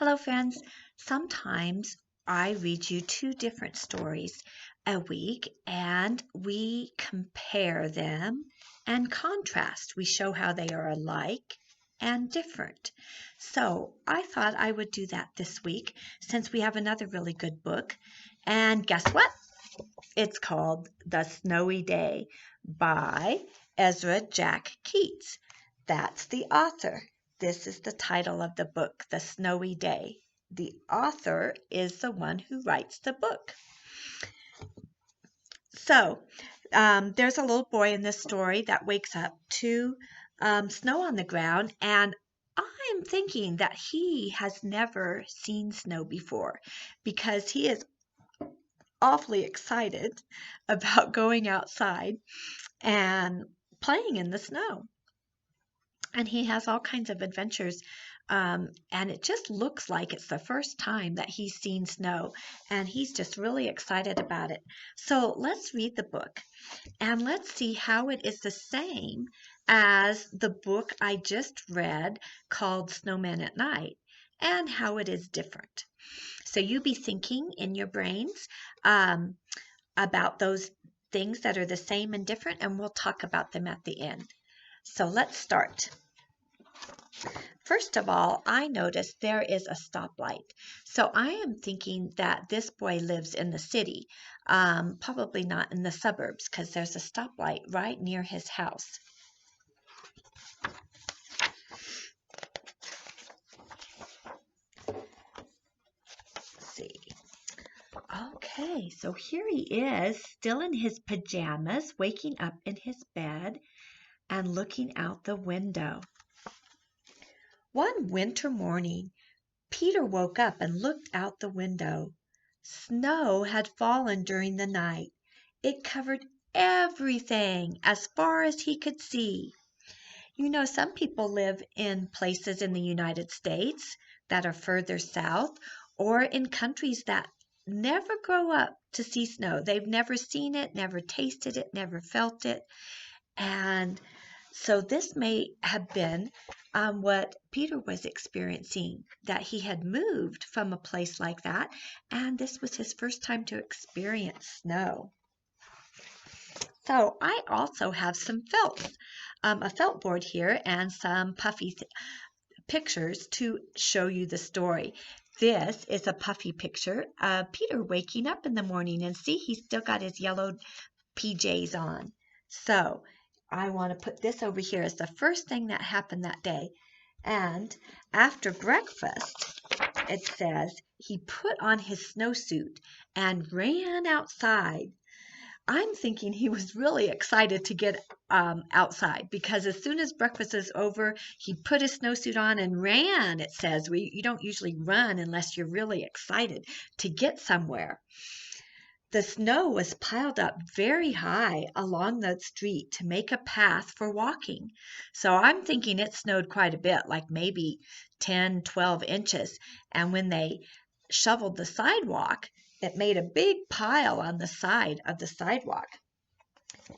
Hello, friends. Sometimes I read you two different stories a week and we compare them and contrast. We show how they are alike and different. So I thought I would do that this week since we have another really good book. And guess what? It's called The Snowy Day by Ezra Jack Keats. That's the author. This is the title of the book, The Snowy Day. The author is the one who writes the book. So, there's a little boy in this story that wakes up to snow on the ground, and I'm thinking that he has never seen snow before because he is awfully excited about going outside and playing in the snow. And he has all kinds of adventures. And it just looks like it's the first time that he's seen snow. And he's just really excited about it. So let's read the book and let's see how it is the same as the book I just read called Snowmen at Night and how it is different. So you be thinking in your brains about those things that are the same and different, and we'll talk about them at the end. So let's start. First of all, I noticed there is a stoplight. So I am thinking that this boy lives in the city, probably not in the suburbs because there's a stoplight right near his house. Let's see. Okay, so here he is, still in his pajamas, waking up in his bed and looking out the window. One winter morning, Peter woke up and looked out the window. Snow had fallen during the night. It covered everything as far as he could see. You know, some people live in places in the United States that are further south or in countries that never grow up to see snow. They've never seen it, never tasted it, never felt it. And so this may have been what Peter was experiencing, that he had moved from a place like that, and this was his first time to experience snow. So I also have some felt, a felt board here and some puffy pictures to show you the story. This is a puffy picture of Peter waking up in the morning, and see, he's still got his yellow PJs on. So I want to put this over here as the first thing that happened that day. And after breakfast, it says he put on his snowsuit and ran outside. I'm thinking he was really excited to get outside because as soon as breakfast is over, he put his snowsuit on and ran. It says you don't usually run unless you're really excited to get somewhere. The snow was piled up very high along the street to make a path for walking. So I'm thinking it snowed quite a bit, like maybe 10, 12 inches. And when they shoveled the sidewalk, it made a big pile on the side of the sidewalk.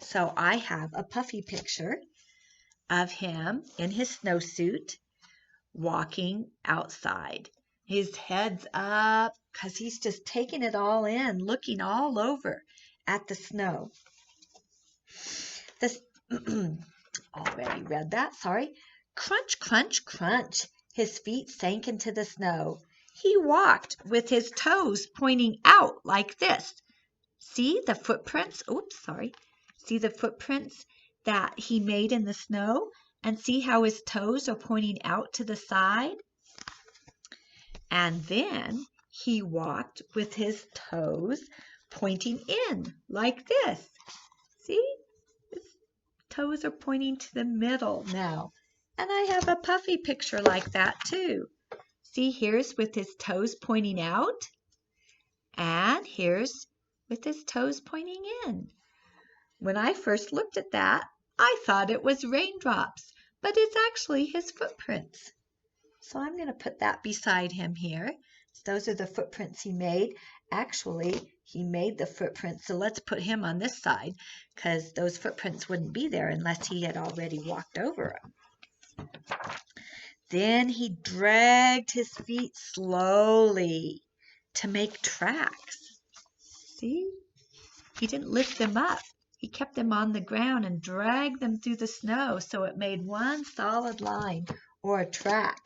So I have a puffy picture of him in his snowsuit walking outside. His head's up because he's just taking it all in, looking all over at the snow. This already read that, sorry. Crunch, crunch, crunch. His feet sank into the snow. He walked with his toes pointing out like this. See the footprints? Oops, sorry. See the footprints that he made in the snow? And see how his toes are pointing out to the side? And then he walked with his toes pointing in like this. See? His toes are pointing to the middle now. And I have a puffy picture like that too. See, here's with his toes pointing out. And here's with his toes pointing in. When I first looked at that, I thought it was raindrops, but it's actually his footprints. So I'm going to put that beside him here. So those are the footprints he made. Actually, he made the footprints, so let's put him on this side because those footprints wouldn't be there unless he had already walked over them. Then he dragged his feet slowly to make tracks. See? He didn't lift them up. He kept them on the ground and dragged them through the snow so it made one solid line or a track.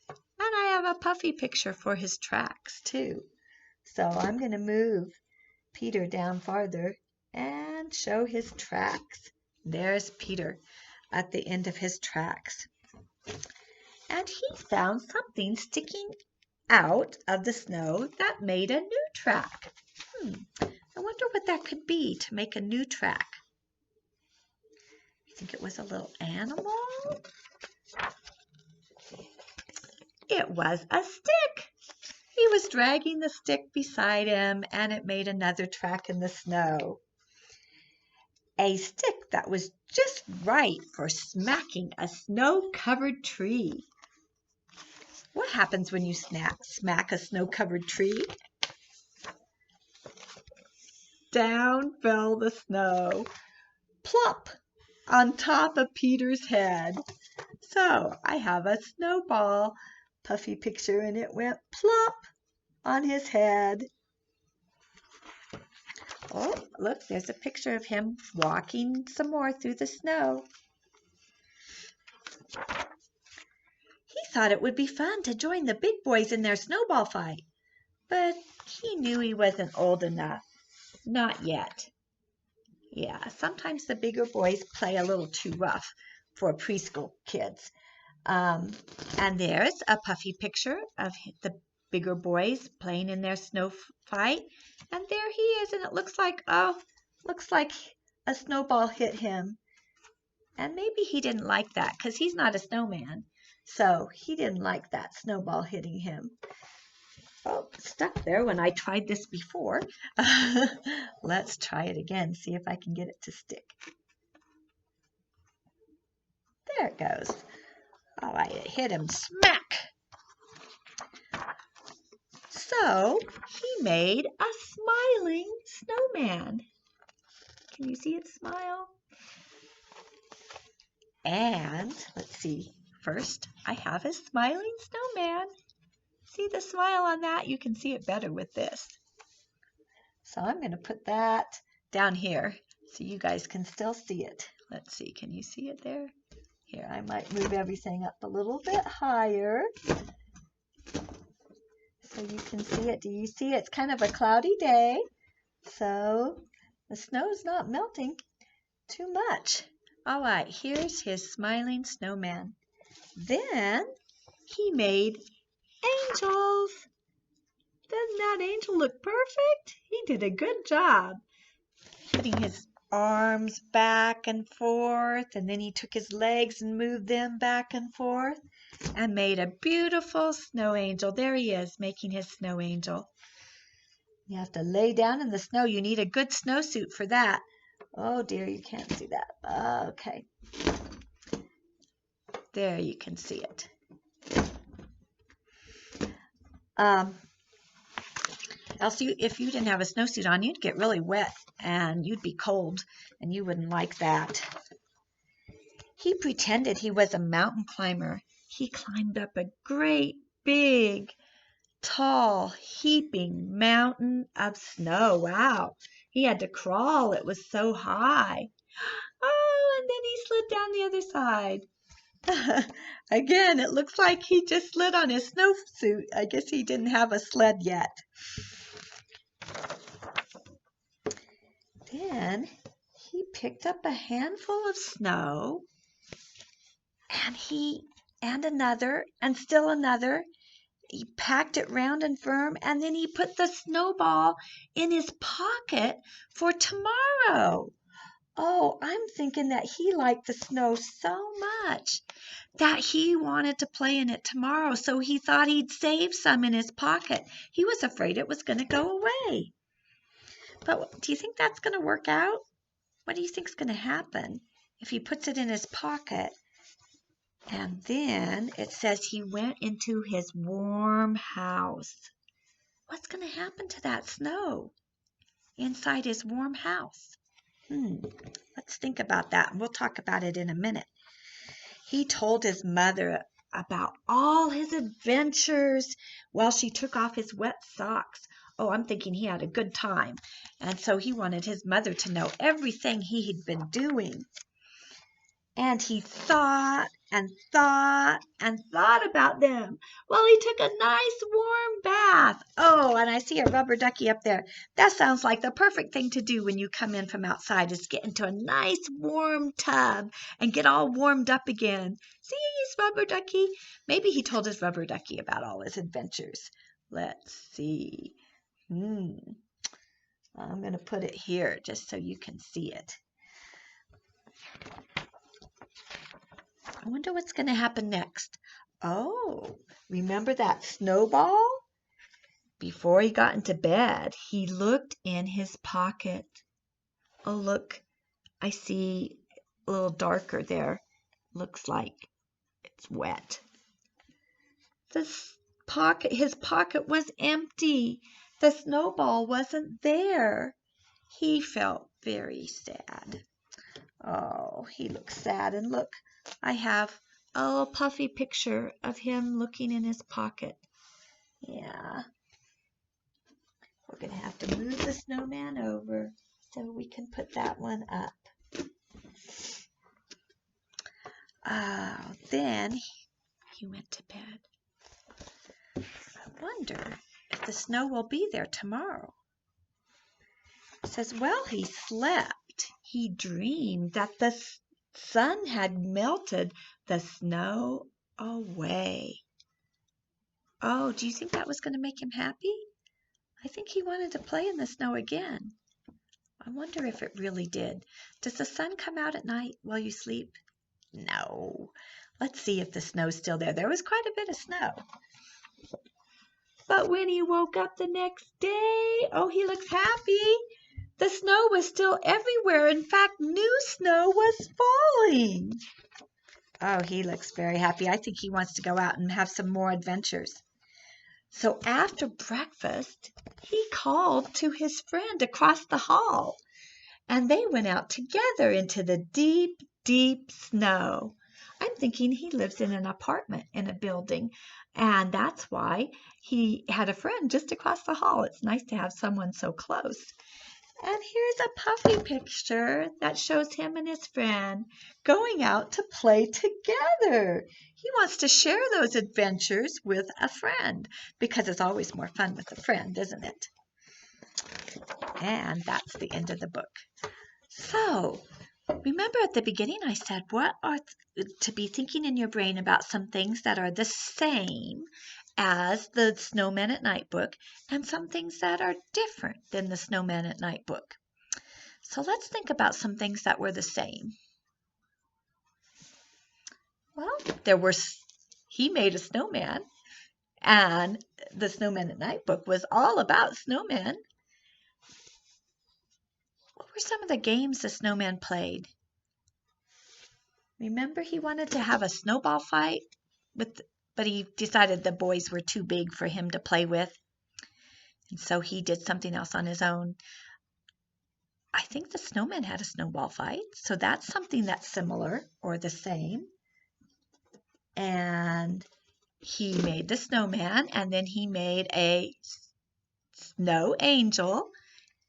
And I have a puffy picture for his tracks too. So I'm going to move Peter down farther and show his tracks. There's Peter at the end of his tracks. And he found something sticking out of the snow that made a new track. I wonder what that could be to make a new track. You think it was a little animal? It was a stick. He was dragging the stick beside him, and it made another track in the snow. A stick that was just right for smacking a snow-covered tree. What happens when you smack a snow-covered tree? Down fell the snow, plop, on top of Peter's head. So I have a snowball puffy picture, and it went plop on his head. Oh, look, there's a picture of him walking some more through the snow. He thought it would be fun to join the big boys in their snowball fight, but he knew he wasn't old enough. Not yet. Yeah, sometimes the bigger boys play a little too rough for preschool kids. And there's a puffy picture of the bigger boys playing in their snow fight. And there he is, and it looks like a snowball hit him. And maybe he didn't like that because he's not a snowman. So he didn't like that snowball hitting him. Oh, stuck there when I tried this before. Let's try it again, see if I can get it to stick. There it goes. All right, it hit him smack. So he made a smiling snowman. Can you see it smile? And let's see. First, I have a smiling snowman. See the smile on that? You can see it better with this. So I'm going to put that down here so you guys can still see it. Let's see. Can you see it there? Here, I might move everything up a little bit higher so you can see it. Do you see it? It's kind of a cloudy day, so the snow's not melting too much. All right, here's his smiling snowman. Then he made angels. Doesn't that angel look perfect? He did a good job putting his arms back and forth, and then he took his legs and moved them back and forth and made a beautiful snow angel. There he is, making his snow angel. You have to lay down in the snow. You need a good snowsuit for that. Oh dear, you can't see that. Okay. There you can see it. Else, if you didn't have a snowsuit on, you'd get really wet and you'd be cold, and you wouldn't like that. He pretended he was a mountain climber. He climbed up a great, big, tall, heaping mountain of snow. Wow. He had to crawl. It was so high. Oh, and then he slid down the other side. Again, it looks like he just slid on his snowsuit. I guess he didn't have a sled yet. Then he picked up a handful of snow, and another, and still another. He packed it round and firm, and then he put the snowball in his pocket for tomorrow. Oh, I'm thinking that he liked the snow so much that he wanted to play in it tomorrow, so he thought he'd save some in his pocket. He was afraid it was going to go away. But do you think that's going to work out? What do you think is going to happen if he puts it in his pocket? And then it says he went into his warm house. What's going to happen to that snow inside his warm house? Let's think about that, and we'll talk about it in a minute. He told his mother, about all his adventures while she took off his wet socks. Oh, I'm thinking he had a good time. And so he wanted his mother to know everything he had been doing. And he thought and thought and thought about them. Well, he took a nice warm bath. Oh, and I see a rubber ducky up there. That sounds like the perfect thing to do when you come in from outside is get into a nice warm tub and get all warmed up again. See, rubber ducky. Maybe he told his rubber ducky about all his adventures. Let's see. I'm going to put it here just so you can see it. I wonder what's going to happen next. Oh, remember that snowball? Before he got into bed, he looked in his pocket. Oh, look, I see a little darker there. Looks like it's wet. His pocket was empty. The snowball wasn't there. He felt very sad. Oh, he looked sad. And look, I have a little puffy picture of him looking in his pocket. Yeah. We're going to have to move the snowman over so we can put that one up. Then he went to bed. I wonder if the snow will be there tomorrow. It says, well, he slept. He dreamed that the sun had melted the snow away. Oh, do you think that was going to make him happy? I think he wanted to play in the snow again. I wonder if it really did. Does the sun come out at night while you sleep? No. Let's see if the snow's still there. There was quite a bit of snow. But when he woke up the next day, oh, he looks happy. The snow was still everywhere. In fact, new snow was falling. Oh, he looks very happy. I think he wants to go out and have some more adventures. So after breakfast, he called to his friend across the hall, and they went out together into the deep, deep snow. I'm thinking he lives in an apartment in a building, and that's why he had a friend just across the hall. It's nice to have someone so close. And here's a puffy picture that shows him and his friend going out to play together. He wants to share those adventures with a friend because it's always more fun with a friend, isn't it? And that's the end of the book. So, remember at the beginning I said what are to be thinking in your brain about some things that are the same as the Snowmen at Night book and some things that are different than the Snowmen at Night book. So let's think about some things that were the same. Well, he made a snowman, and the Snowmen at Night book was all about snowmen. What were some of the games the snowman played? Remember he wanted to have a snowball fight but he decided the boys were too big for him to play with. And so he did something else on his own. I think the snowman had a snowball fight. So that's something that's similar or the same. And he made the snowman, and then he made a snow angel.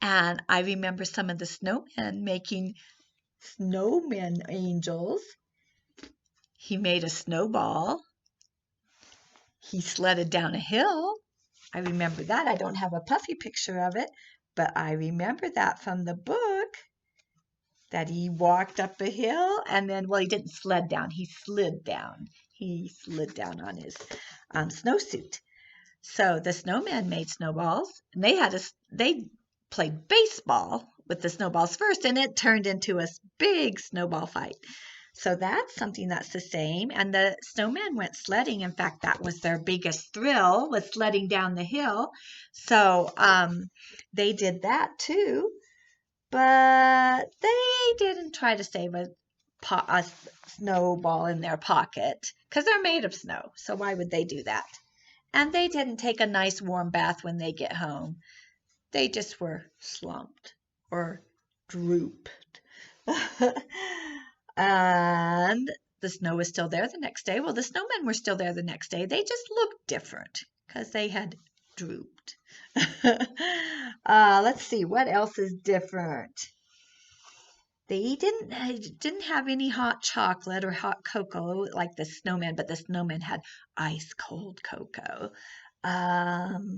And I remember some of the snowmen making snowman angels. He made a snowball. He sledded down a hill. I remember that. I don't have a puffy picture of it, but I remember that from the book, that he walked up a hill and then, well, he didn't sled down. He slid down. He slid down on his snowsuit. So the snowman made snowballs, and they played baseball with the snowballs first, and it turned into a big snowball fight. So that's something that's the same. And the snowman went sledding. In fact, that was their biggest thrill, was sledding down the hill. So they did that too. But they didn't try to save a snowball in their pocket because they're made of snow. So why would they do that? And they didn't take a nice warm bath when they get home. They just were slumped or drooped. And the snow was still there the next day. Well, the snowmen were still there the next day. They just looked different because they had drooped. Let's see, what else is different? They didn't have any hot chocolate or hot cocoa like the snowman, but the snowman had ice cold cocoa. The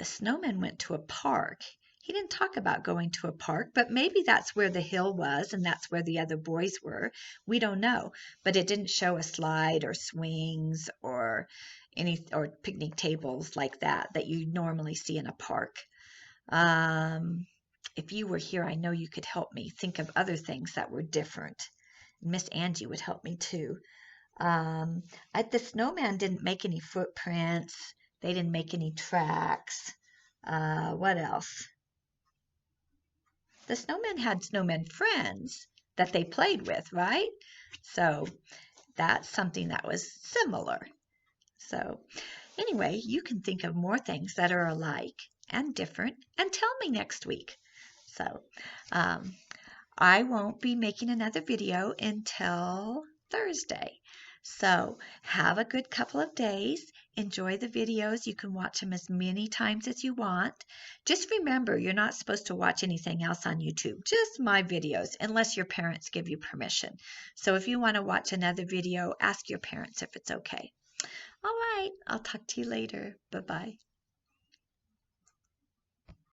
snowman went to a park. He didn't talk about going to a park, but maybe that's where the hill was and that's where the other boys were. We don't know, but it didn't show a slide or swings or picnic tables like that you normally see in a park. If you were here, I know you could help me think of other things that were different. Miss Angie would help me too. The snowman didn't make any footprints. They didn't make any tracks. What else? The snowmen had snowmen friends that they played with, right? So that's something that was similar. So anyway, you can think of more things that are alike and different and tell me next week. So I won't be making another video until Thursday. So have a good couple of days. Enjoy the videos. You can watch them as many times as you want. Just remember, you're not supposed to watch anything else on YouTube, just my videos, unless your parents give you permission. So if you want to watch another video, ask your parents if it's okay. All right, I'll talk to you later. Bye-bye.